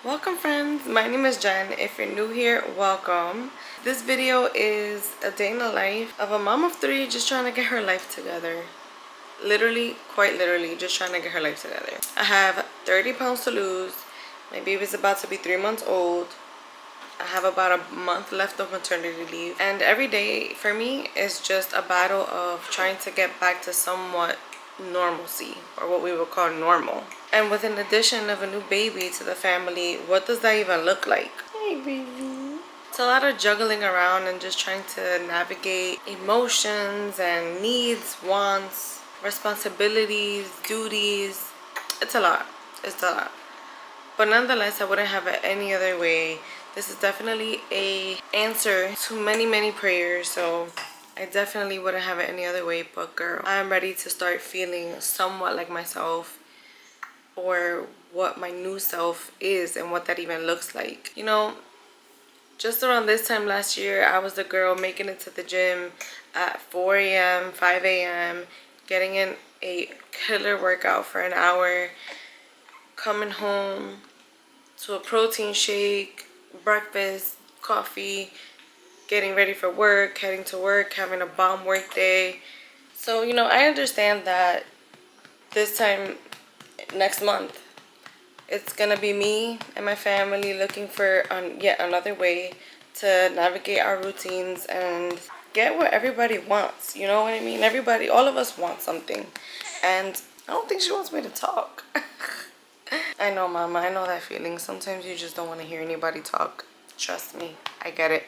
Welcome friends, my name is Jen. If you're new here, welcome. This video is a day in the life of a mom of 3 just trying to get her life together. Literally, quite literally, just trying to get her life together. I have 30 pounds to lose. My baby's about to be 3 months old. I have about a month left of maternity leave. And every day for me is just a battle of trying to get back to somewhat normalcy, or what we would call normal. And with an addition of a new baby to the family, what does that even look like? Hey baby. It's a lot of juggling around and just trying to navigate emotions and needs, wants, responsibilities, duties. It's a lot. It's a lot. But nonetheless, I wouldn't have it any other way. This is definitely a answer to many prayers, so I definitely wouldn't have it any other way. But girl, I am ready to start feeling somewhat like myself, or what my new self is and what that even looks like. You know, just around this time last year, I was the girl making it to the gym at 4 a.m., 5 a.m., getting in a killer workout for an hour, coming home to a protein shake, breakfast, coffee, getting ready for work, heading to work, having a bomb work day. So, you know, I understand that this time next month, it's gonna be me and my family looking for yet another way to navigate our routines and get what everybody wants. You know what I mean? Everybody, all of us want something. And I don't think she wants me to talk. I know, mama, I know that feeling. Sometimes you just don't want to hear anybody talk. Trust me, I get it.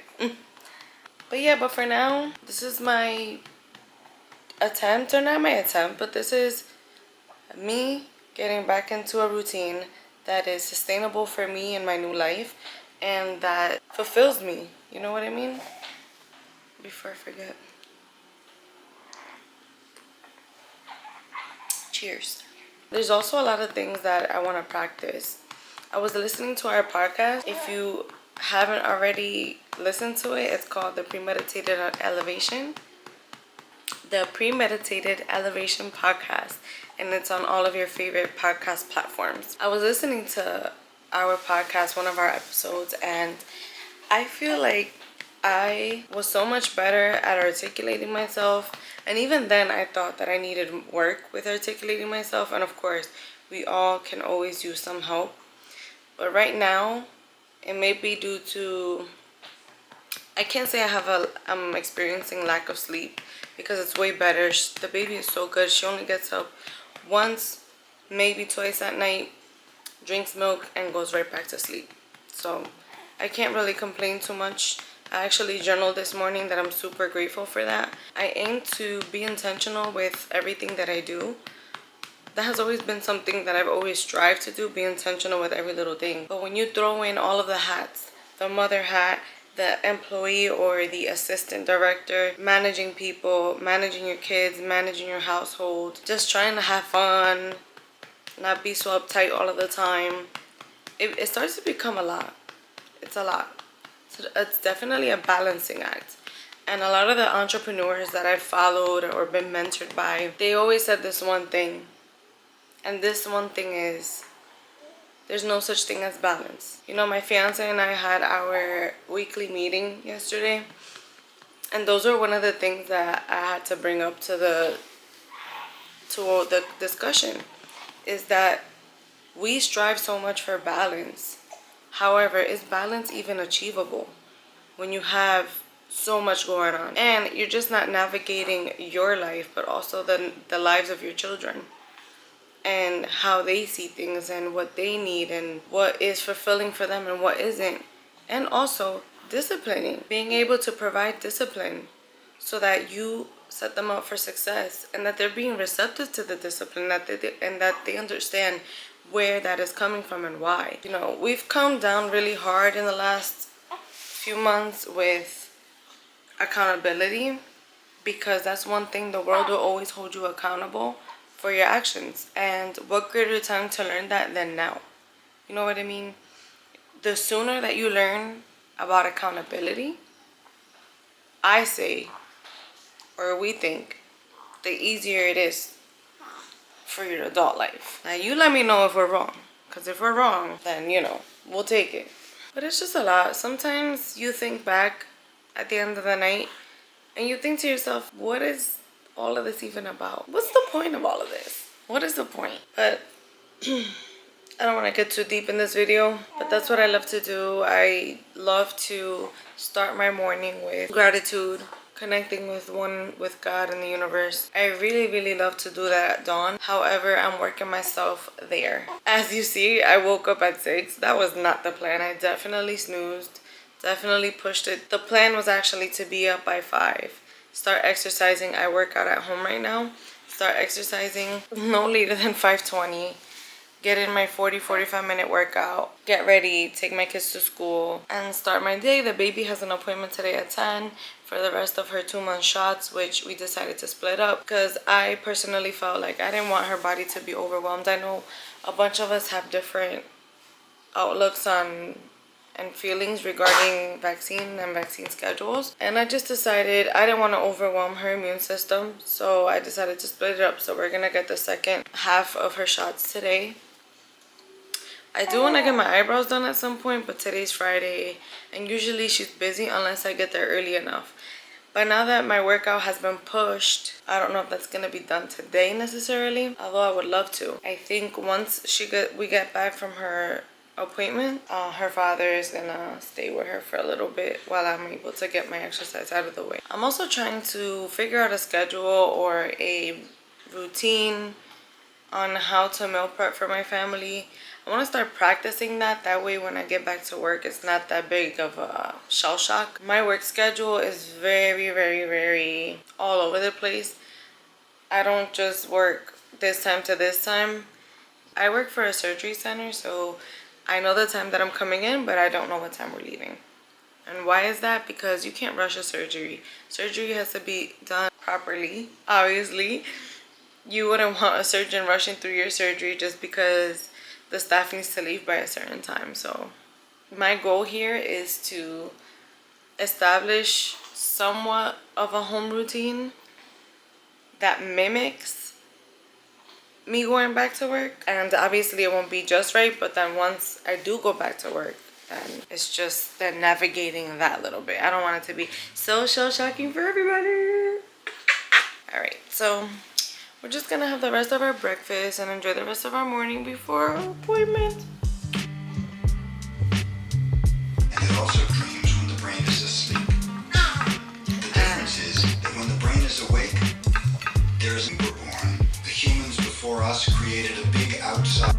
But yeah, but for now, this is my attempt, or not my attempt, but this is me getting back into a routine that is sustainable for me in my new life and that fulfills me. You know what I mean? Before I forget. Cheers. There's also a lot of things that I want to practice. I was listening to our podcast. If you haven't already listened to it, it's called The Premeditated Elevation. The Premeditated Elevation podcast, and it's on all of your favorite podcast platforms. I was listening to our podcast, one of our episodes, and I feel like I was so much better at articulating myself, and even then I thought that I needed work with articulating myself, and of course we all can always use some help. But right now it may be due to, I can't say I'm experiencing lack of sleep, because it's way better. The baby is so good. She only gets up once, maybe twice at night, drinks milk, and goes right back to sleep. So I can't really complain too much. I actually journaled this morning that I'm super grateful for that. I aim to be intentional with everything that I do. That has always been something that I've always strived to do, be intentional with every little thing. But when you throw in all of the hats, the mother hat, the employee or the assistant director, managing people, managing your kids, managing your household, just trying to have fun, not be so uptight all of the time, it starts to become a lot. It's a lot. So it's definitely a balancing act. And a lot of the entrepreneurs that I've followed or been mentored by, they always said this one thing. And this one thing is, there's no such thing as balance. You know, my fiance and I had our weekly meeting yesterday, and those are one of the things that I had to bring up to the discussion, is that we strive so much for balance. However, is balance even achievable when you have so much going on and you're just not navigating your life, but also the lives of your children and how they see things and what they need and what is fulfilling for them and what isn't? And also disciplining, being able to provide discipline so that you set them up for success and that they're being receptive to the discipline, and that they understand where that is coming from and why. You know, we've come down really hard in the last few months with accountability, because that's one thing, the world will always hold you accountable for your actions. And what greater time to learn that than now? You know what I mean? The sooner that you learn about accountability, I say, or we think, the easier it is for your adult life. Now you let me know if we're wrong, because if we're wrong, then, you know, we'll take it. But it's just a lot. Sometimes you think back at the end of the night and you think to yourself, what is all of this even about? What's the point of all of this? What is the point? But I don't want to get too deep in this video, but that's what I love to do. I love to start my morning with gratitude, connecting with God and the universe. I really love to do that at dawn. However, I'm working myself there. As you see, I woke up at 6. That was not the plan. I definitely snoozed, definitely pushed it. The plan was actually to be up by 5, start exercising. I work out at home right now. Start exercising no later than 5:20. Get in my 45 minute workout, get ready, take my kids to school, and start my day. The baby has an appointment today at 10 for the rest of her 2-month shots, which we decided to split up because I personally felt like I didn't want her body to be overwhelmed. I know a bunch of us have different outlooks on and feelings regarding vaccine and vaccine schedules, and I just decided I didn't want to overwhelm her immune system, so I decided to split it up. So we're gonna get the second half of her shots today. I do want to get my eyebrows done at some point, but today's Friday and usually she's busy unless I get there early enough. But now that my workout has been pushed, I don't know if that's going to be done today necessarily, although I would love to. I think once we get back from her appointment, her father is going to stay with her for a little bit while I'm able to get my exercise out of the way. I'm also trying to figure out a schedule or a routine on how to meal prep for my family. I want to start practicing that. That way when I get back to work, it's not that big of a shell shock. My work schedule is very all over the place. I don't just work this time to this time. I work for a surgery center, so I know the time that I'm coming in, but I don't know what time we're leaving. And why is that? Because you can't rush a surgery. Surgery has to be done properly, obviously. You wouldn't want a surgeon rushing through your surgery just because the staff needs to leave by a certain time. So my goal here is to establish somewhat of a home routine that mimics me going back to work. And obviously it won't be just right, but then once I do go back to work And it's just then navigating that little bit. I don't want it to be so shell-shocking for everybody. All right, so we're just gonna have the rest of our breakfast and enjoy the rest of our morning before our appointment. And it also dreams when the brain is asleep. The difference is that when the brain is awake, there is we were born. The humans before us created a big outside.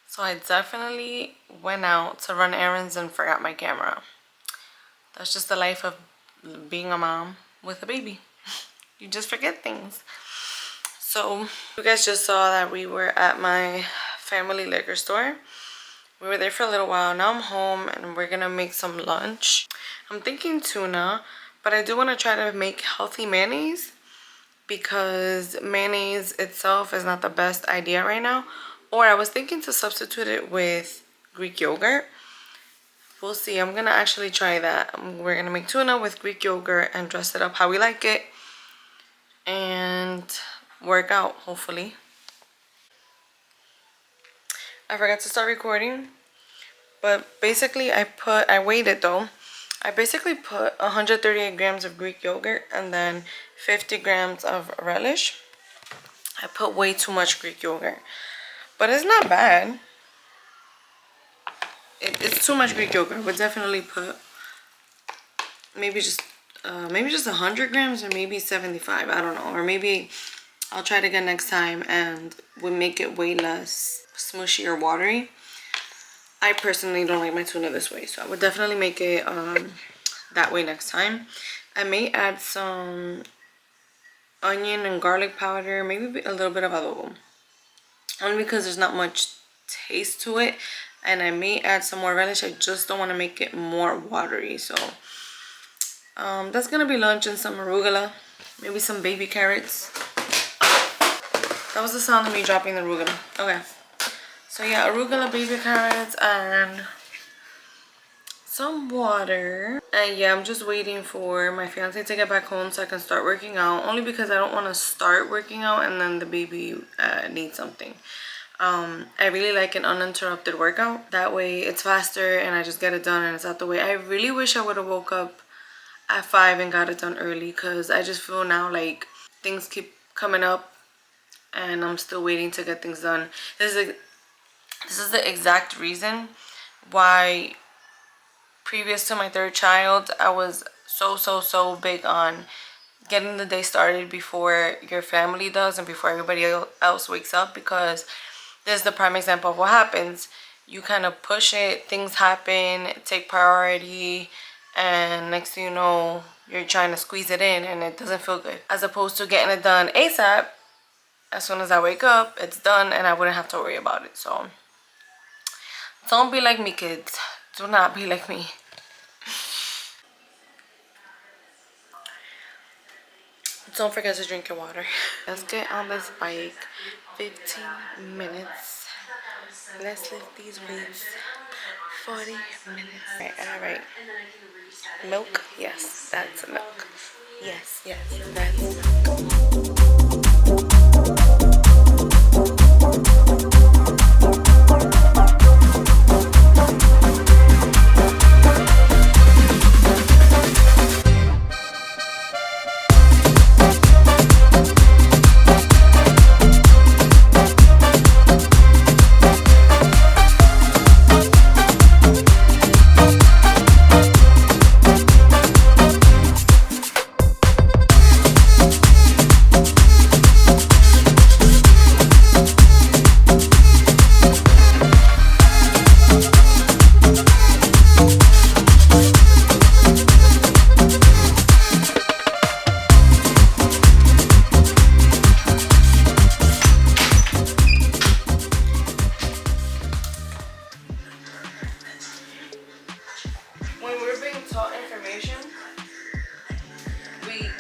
So I definitely went out to run errands and forgot my camera. That's just the life of being a mom with a baby. You just forget things. So you guys just saw that we were at my family liquor store. We were there for a little while. Now I'm home and we're gonna make some lunch. I'm thinking tuna, but I do want to try to make healthy mayonnaise because mayonnaise itself is not the best idea right now. Or I was thinking to substitute it with Greek yogurt. We'll see. I'm gonna actually try that. We're gonna make tuna with Greek yogurt and dress it up how we like it and work out, hopefully. I forgot to start recording, but basically I weighed it though. I basically put 138 grams of Greek yogurt and then 50 grams of relish. I put way too much Greek yogurt, but it's not bad. It's too much Greek yogurt. I would definitely put maybe just 100 grams or maybe 75. I don't know, or maybe I'll try it again next time and we'll make it way less smushy or watery. I personally don't like my tuna this way, so I would definitely make it that way next time. I may add some onion and garlic powder, maybe a little bit of adobo, only because there's not much taste to it. And I may add some more relish. I just don't want to make it more watery. So that's gonna be lunch, and some arugula, maybe some baby carrots. That was the sound of me dropping the arugula. Okay, so yeah, arugula, baby carrots, and some water. And yeah, I'm just waiting for my fiance to get back home so I can start working out, only because I don't want to start working out and then the baby needs something. I really like an uninterrupted workout. That way it's faster and I just get it done and it's out the way. I really wish I would have woke up at 5 and got it done early, because I just feel now like things keep coming up and I'm still waiting to get things done. This is the exact reason why previous to my third child I was so big on getting the day started before your family does and before everybody else wakes up, because this is the prime example of what happens. You kind of push it, things happen, take priority, and next thing you know, you're trying to squeeze it in and it doesn't feel good. As opposed to getting it done ASAP, as soon as I wake up, it's done and I wouldn't have to worry about it. So don't be like me, kids. Do not be like me. Don't forget to drink your water. Let's get on this bike. 15 minutes. Let's lift these weights. 40 minutes. All right. Milk? Yes, that's milk. Yes, that's milk.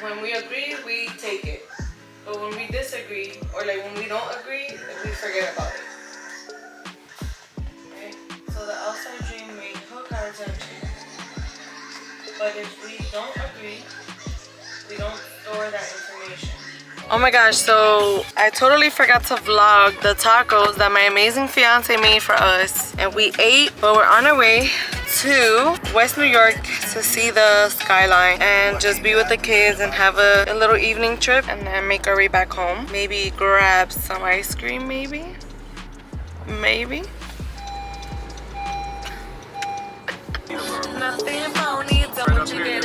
When we agree, we take it. But when we disagree, or like when we don't agree, we forget about it. Okay? So the outside dream may hook our attention. But if we don't agree, we don't store that information. Oh my gosh, so I totally forgot to vlog the tacos that my amazing fiance made for us. And we ate, but we're on our way to West New York to see the skyline and just be with the kids and have a little evening trip and then make our way back home. Maybe grab some ice cream, maybe? Maybe? Nothing phony, don't you get